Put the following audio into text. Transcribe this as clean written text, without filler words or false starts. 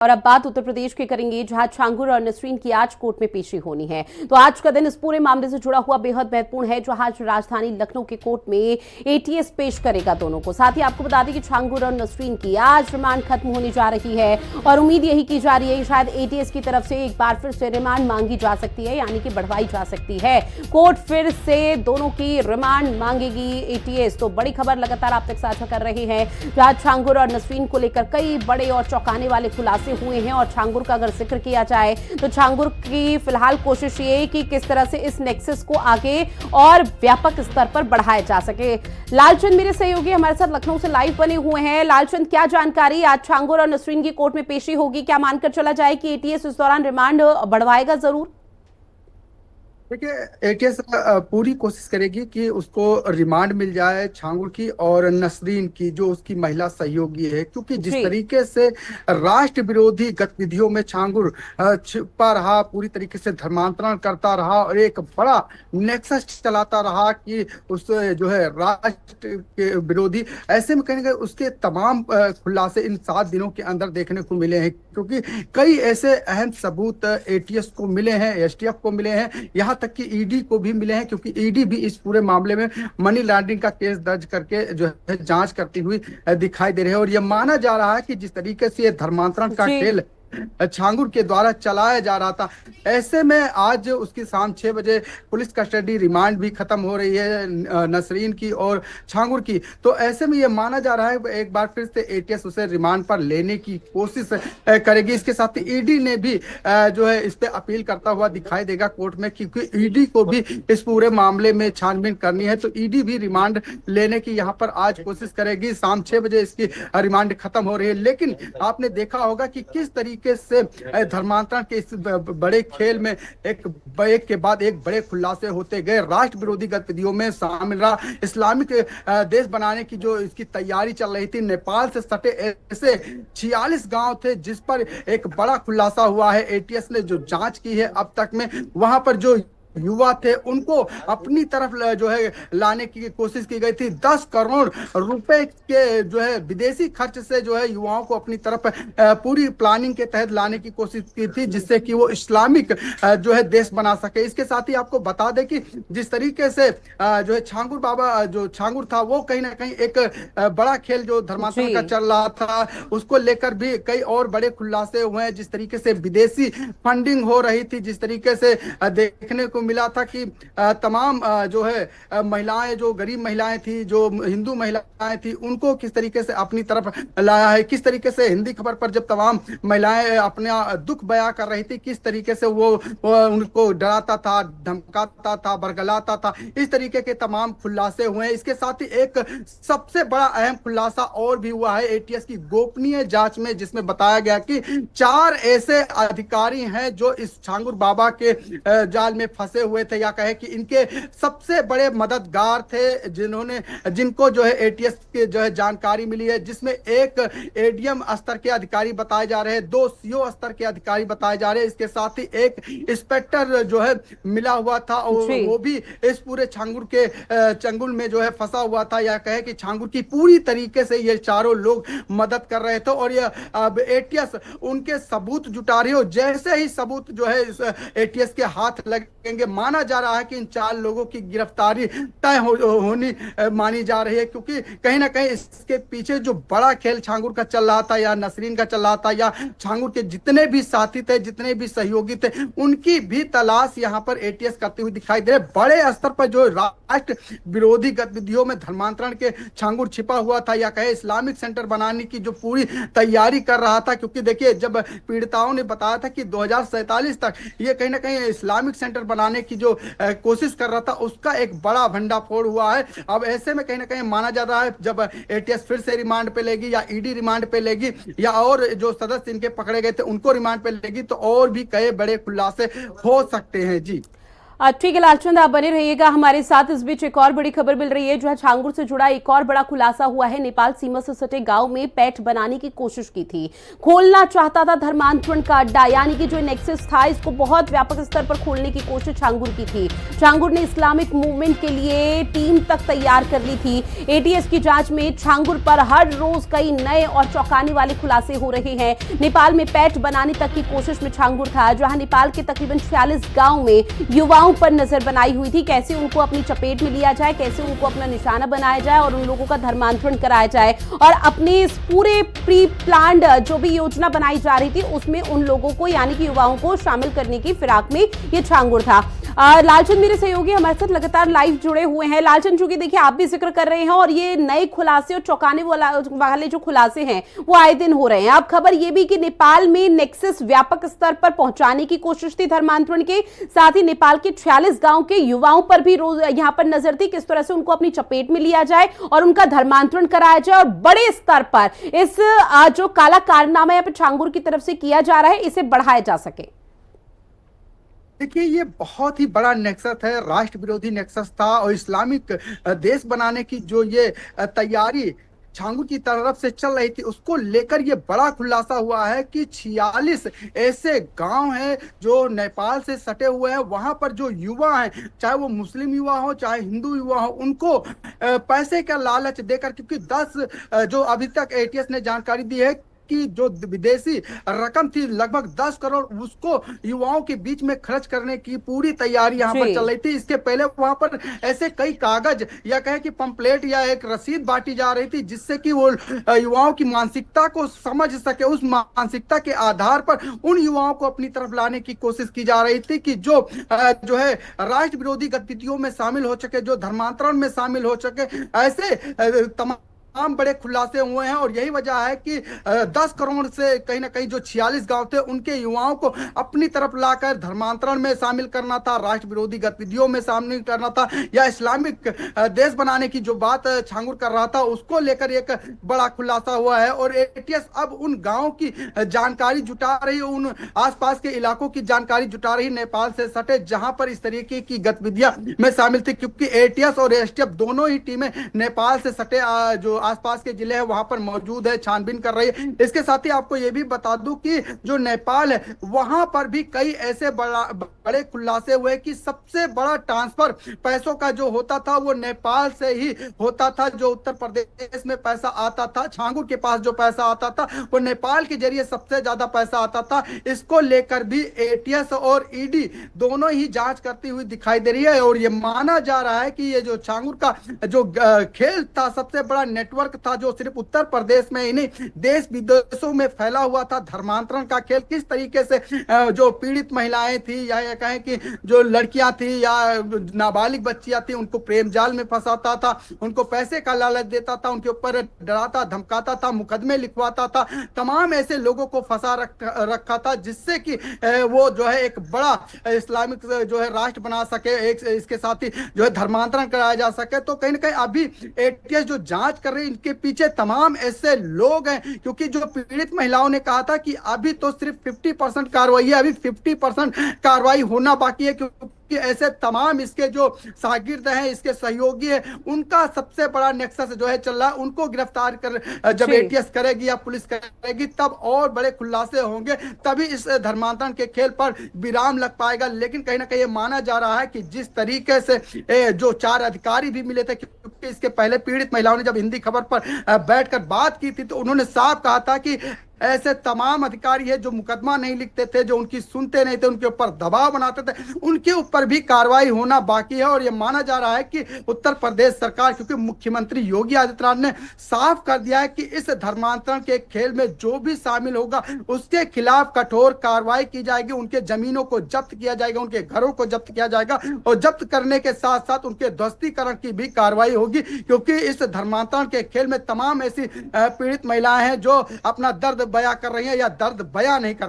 और अब बात उत्तर प्रदेश की करेंगे, जहां छांगुर और नसरीन की आज कोर्ट में पेशी होनी है। तो आज का दिन इस पूरे मामले से जुड़ा हुआ बेहद महत्वपूर्ण है, जहां आज राजधानी लखनऊ के कोर्ट में एटीएस पेश करेगा दोनों को। साथ ही आपको बता दें कि छांगुर और नसरीन की आज रिमांड खत्म होने जा रही है और उम्मीद यही की जा रही है कि शायद एटीएस की तरफ से एक बार फिर से रिमांड मांगी जा सकती है, यानी कि बढ़वाई जा सकती है। कोर्ट फिर से दोनों की रिमांड मांगेगी एटीएस। तो बड़ी खबर लगातार आप तक साझा कर रहे हैं, जहां छांगुर और नसरीन को लेकर कई बड़े और चौंकाने वाले खुलासे हुए हैं। और छांगुर का अगर जिक्र किया जाए तो छांगुर की फिलहाल कोशिश ये कि किस तरह से इस नेक्सस को आगे और व्यापक स्तर पर बढ़ाया जा सके। लालचंद मेरे सहयोगी हमारे साथ लखनऊ से लाइव बने हुए हैं। लालचंद, क्या जानकारी, आज छांगुर और नसरीन की कोर्ट में पेशी होगी, क्या मानकर चला जाए कि एटीएस इस दौरान रिमांड बढ़वाएगा जरूर? देखिए, एटीएस पूरी कोशिश करेगी कि उसको रिमांड मिल जाए छांगुर की और नसरीन की, जो उसकी महिला सहयोगी है, क्योंकि जिस तरीके से राष्ट्र विरोधी गतिविधियों में छांगुर छिपा रहा, पूरी तरीके से धर्मांतरण करता रहा और एक बड़ा नेक्सस चलाता रहा कि उस जो है राष्ट्र के विरोधी, ऐसे में कहेंगे उसके तमाम खुलासे इन 7 दिनों के अंदर देखने को मिले हैं, क्योंकि कई ऐसे अहम सबूत एटीएस को मिले हैं, एसटीएफ को मिले हैं, यहाँ तक कि ईडी को भी मिले हैं, क्योंकि ईडी भी इस पूरे मामले में मनी लॉन्ड्रिंग का केस दर्ज करके जो है जांच करती हुई दिखाई दे रही है। और यह माना जा रहा है कि जिस तरीके से ये धर्मांतरण का खेल छांगुर के द्वारा चलाया जा रहा था, ऐसे में आज उसकी शाम 6 बजे पुलिस कस्टडी रिमांड भी खत्म हो रही है नसरीन की और छांगुर की। तो ऐसे में यह माना जा रहा है एक बार फिर से एटीएस उसे रिमांड पर लेने की कोशिश करेगी। इसके साथ ही ईडी ने भी जो है इस पे अपील करता हुआ दिखाई देगा कोर्ट में, क्योंकि ईडी को भी इस पूरे मामले में छानबीन करनी है। तो ईडी भी रिमांड लेने की यहाँ पर आज कोशिश करेगी। शाम 6 बजे इसकी रिमांड खत्म हो रही है। लेकिन आपने देखा होगा कि किस तरीके से धर्मांतरण के इस बड़े खेल में एक के बाद एक बड़े खुलासे होते गए। राष्ट्र विरोधी गतिविधियों में शामिल रहा, इस्लामिक देश बनाने की जो इसकी तैयारी चल रही थी, नेपाल से सटे ऐसे 46 गांव थे जिस पर एक बड़ा खुलासा हुआ है। एटीएस ने जो जांच की है अब तक में, वहां पर जो युवा थे उनको अपनी तरफ जो है लाने की कोशिश की गई थी। 10 करोड़ रुपए के जो है विदेशी खर्च से जो है युवाओं को अपनी तरफ पूरी प्लानिंग के तहत लाने की कोशिश की थी, जिससे कि वो इस्लामिक जो है देश बना सके। इसके साथ ही आपको बता दें कि जिस तरीके से जो है छांगुर बाबा जो छांगुर था, वो कहीं ना कहीं एक बड़ा खेल जो धर्मांतरण का चल रहा था, उसको लेकर भी कई और बड़े खुलासे हुए हैं। जिस तरीके से विदेशी फंडिंग हो रही थी, जिस तरीके से देखने को मिला था कि तमाम जो है महिलाएं, जो गरीब महिलाएं थी, जो हिंदू महिलाएं थी, उनको किस तरीके से अपनी तरफ लाया है। किस तरीके से हिंदी खबर पर जब तमाम महिलाएं अपना दुख बयां कर रही थी, किस तरीके से वो उनको डराता था, धमकाता था, बरगलाता था। इस तरीके के तमाम खुलासे हुए हैं। इसके साथ ही एक सबसे बड़ा अहम खुलासा और भी हुआ है एटीएस की गोपनीय जांच में, जिसमें बताया गया कि 4 ऐसे अधिकारी हैं जो इस छांगुर बाबा के जाल में फंसे हुए थे, या कहे कि इनके सबसे बड़े मददगार थे, जिनको जो है एटीएस के जो है जानकारी मिली है, जिसमें एक एडीएम स्तर के अधिकारी बताए जा रहे हैं, 2 सीओ स्तर के अधिकारी बताए जा रहे हैं। इसके साथ ही एक इंस्पेक्टर जो है मिला हुआ था, और वो भी इस पूरे छांगुर के चंगुल में जो है फंसा हुआ था, या कहे कि छांगुर की पूरी तरीके से ये चारों लोग मदद कर रहे थे। और ये अब एटीएस उनके सबूत जुटा रही हो। जैसे ही सबूत जो है एटीएस के हाथ लगेंगे, माना जा रहा है कि इन 4 लोगों की गिरफ्तारी तय होनी मानी जा रही है, क्योंकि कहीं ना कहीं इसके पीछे जो बड़ा खेल छांगुर का चल रहा था, या नसरीन का चल रहा था, या छांगुर के जितने भी साथी थे, जितने भी सहयोगी थे, उनकी भी तलाश यहाँ पर एटीएस करते हुए दिखाई दे रहे। बड़े स्तर पर जो राष्ट्र विरोधी गतिविधियों में धर्मांतरण के छांगुर छिपा हुआ था, या कहे इस्लामिक सेंटर बनाने की जो पूरी तैयारी कर रहा था, क्योंकि देखिए जब पीड़िताओं ने बताया था कि 2047 तक ये कहीं ना कहीं इस्लामिक सेंटर बनाने की जो कोशिश कर रहा था, उसका एक बड़ा भंडाफोड़ हुआ है। अब ऐसे में कहीं ना कहीं माना जा रहा है जब एटीएस फिर से रिमांड पे लेगी, या ईडी रिमांड पे लेगी, या और जो सदस्य इनके पकड़े गए थे उनको रिमांड पे लेगी, तो और भी कई बड़े खुलासे हो सकते हैं। जी ठीक है लालचंद, आप बने रहिएगा हमारे साथ। इस बीच एक और बड़ी खबर मिल रही है, जो है छांगुर से जुड़ा एक और बड़ा खुलासा हुआ है। नेपाल सीमा से सटे गांव में पैठ बनाने की कोशिश की थी, खोलना चाहता था धर्मांतरण का अड्डा, यानी कि जो नेक्सस था इसको बहुत व्यापक स्तर पर खोलने की कोशिश छांगुर की थी। छांगुर ने इस्लामिक मूवमेंट के लिए टीम तक तैयार कर ली थी। एटीएस की जांच में छांगुर पर हर रोज कई नए और चौंकाने वाले खुलासे हो रहे हैं। नेपाल में पैठ बनाने तक की कोशिश में छांगुर था, जहां नेपाल के तकरीबन 46 गांव में युवाओं पर नजर बनाई हुई थी, कैसे उनको अपनी चपेट में लिया जाए, कैसे उनको अपना निशाना बनाया जाए और उन लोगों का धर्मांतरण कराया जाए। और अपने इस पूरे प्री प्लान्ड जो भी योजना बनाई जा रही थी उसमें उन लोगों को यानी कि युवाओं को शामिल करने की फिराक में ये छांगुर था। लालचंद मेरे सहयोगी हमारे साथ लगातार लाइव जुड़े हुए हैं। लालचंद, चूंकि देखिए आप भी जिक्र कर रहे हैं और ये नए खुलासे और चौंकाने वाले जो खुलासे हैं वो आए दिन हो रहे हैं। अब खबर ये भी कि नेपाल में नेक्सस व्यापक स्तर पर पहुंचाने की कोशिश थी धर्मांतरण के, साथ ही नेपाल के 46 गांव के युवाओं पर भी रोज यहां पर नजर थी, किस तरह से उनको अपनी चपेट में लिया जाए और उनका धर्मांतरण कराया जाए और बड़े स्तर पर इस जो काला कारनामा यहाँ पर छांगुर की तरफ से किया जा रहा है इसे बढ़ाया जा सके। देखिए, ये बहुत ही बड़ा नेक्सस है, राष्ट्र विरोधी नेक्सस था और इस्लामिक देश बनाने की जो ये तैयारी छांगुर की तरफ से चल रही थी उसको लेकर ये बड़ा खुलासा हुआ है कि 46 ऐसे गांव हैं जो नेपाल से सटे हुए हैं। वहां पर जो युवा हैं, चाहे वो मुस्लिम युवा हो चाहे हिंदू युवा हो, उनको पैसे का लालच देकर, क्योंकि 10 जो अभी तक एटीएस ने जानकारी दी है कि जो विदेशी रकम थी लगभग 10 करोड़, उसको युवाओं के बीच में खर्च करने की पूरी तैयारी यहाँ पर चल रही थी। इसके पहले वहां पर ऐसे कई कागज या कहे कि पंपलेट या एक रसीद बांटी जा रही थी, जिससे कि वो युवाओं की मानसिकता को समझ सके। उस मानसिकता के आधार पर उन युवाओं को अपनी तरफ लाने की कोशिश की जा रही थी कि जो है राष्ट्र विरोधी गतिविधियों में शामिल हो सके, जो धर्मांतरण में शामिल हो सके। ऐसे तमाम बड़े खुलासे हुए हैं और यही वजह है कि 10 करोड़ से कहीं ना कहीं जो 46 गांव थे उनके युवाओं को अपनी तरफ लाकर धर्मांतरण में शामिल करना था, राष्ट्र विरोधी गतिविधियों में शामिल करना था, या इस्लामिक देश बनाने की जो बात छांगुर कर रहा था उसको लेकर एक बड़ा खुलासा हुआ है। और एटीएस अब उन गाँव की जानकारी जुटा रही है, उन आसपास के इलाकों की जानकारी जुटा रही नेपाल से सटे जहां पर इस तरीके की गतिविधियां में शामिल थी, क्योंकि एटीएस और एसटीएफ दोनों ही टीमें नेपाल से सटे जो आसपास के जिले हैं वहां पर मौजूद है, छानबीन कर रही है। इसके साथ ही आपको यह भी बता दूं कि जो नेपाल है वहां पर भी कई ऐसे बड़े खुलासे हुए कि सबसे बड़ा ट्रांसफर पैसों का जो होता था वो नेपाल से ही होता था। जो उत्तर प्रदेश में पैसा आता था, छांगुर के पास जो पैसा आता था वो नेपाल के जरिए सबसे ज्यादा पैसा आता था। इसको लेकर भी एटीएस और ईडी दोनों ही जांच करती हुई दिखाई दे रही है और ये माना जा रहा है कि ये जो छांगुर का जो खेल था, सबसे बड़ा नेटवर्क था जो सिर्फ उत्तर प्रदेश में ही नहीं देश विदेशों में फैला हुआ था। धर्मांतरण का खेल किस तरीके से जो पीड़ित महिलाएं थी या कहें कि जो लड़कियां थी या नाबालिग बच्चियां थी उनको प्रेम जाल में फंसाता था, उनको पैसे का लालच देता था, उनके ऊपर डराता धमकाता था, मुकदमे लिखवाता था, तमाम ऐसे लोगों को फंसा रखा था जिससे कि वो जो है एक बड़ा इस्लामिक जो है राष्ट्र बना सके, एक इसके साथ ही जो है धर्मांतरण कराया जा सके। तो कहीं ना कहीं अभी एटीएस जो जांच कर रही है इनके पीछे तमाम ऐसे लोग हैं, क्योंकि जो पीड़ित महिलाओं ने कहा था कि अभी तो सिर्फ 50% कार्रवाई है, अभी 50% कार्रवाई होना बाकी है, क्योंकि ऐसे तमाम इसके जो शागिर्द हैं, इसके सहयोगी हैं, उनका सबसे बड़ा नेक्सस जो है चल रहा है। उनको गिरफ्तार कर जब एटीएस करेगी या पुलिस करेगी तब और बड़े खुलासे होंगे, तभी इस धर्मांतरण के खेल पर विराम लग पाएगा। लेकिन कहीं ना कहीं माना जा रहा है कि जिस तरीके से जो 4 अधिकारी भी मिले थे, क्योंकि इसके पहले पीड़ित महिलाओं ने जब हिंदी खबर पर बैठकर बात की थी तो उन्होंने साफ कहा था कि ऐसे तमाम अधिकारी है जो मुकदमा नहीं लिखते थे, जो उनकी सुनते नहीं थे, उनके ऊपर दबाव बनाते थे, उनके ऊपर भी कार्रवाई होना बाकी है। और यह माना जा रहा है कि उत्तर प्रदेश सरकार, क्योंकि मुख्यमंत्री योगी आदित्यनाथ ने साफ कर दिया है कि इस धर्मांतरण के खेल में जो भी शामिल होगा उसके खिलाफ कठोर कार्रवाई की जाएगी, उनके जमीनों को जब्त किया जाएगा, उनके घरों को जब्त किया जाएगा और जब्त करने के साथ साथ उनके ध्वस्तीकरण की भी कार्रवाई होगी, क्योंकि इस धर्मांतरण के खेल में तमाम ऐसी पीड़ित महिलाएं हैं जो अपना दर्द बयां कर रही हैं या दर्द बयां नहीं कर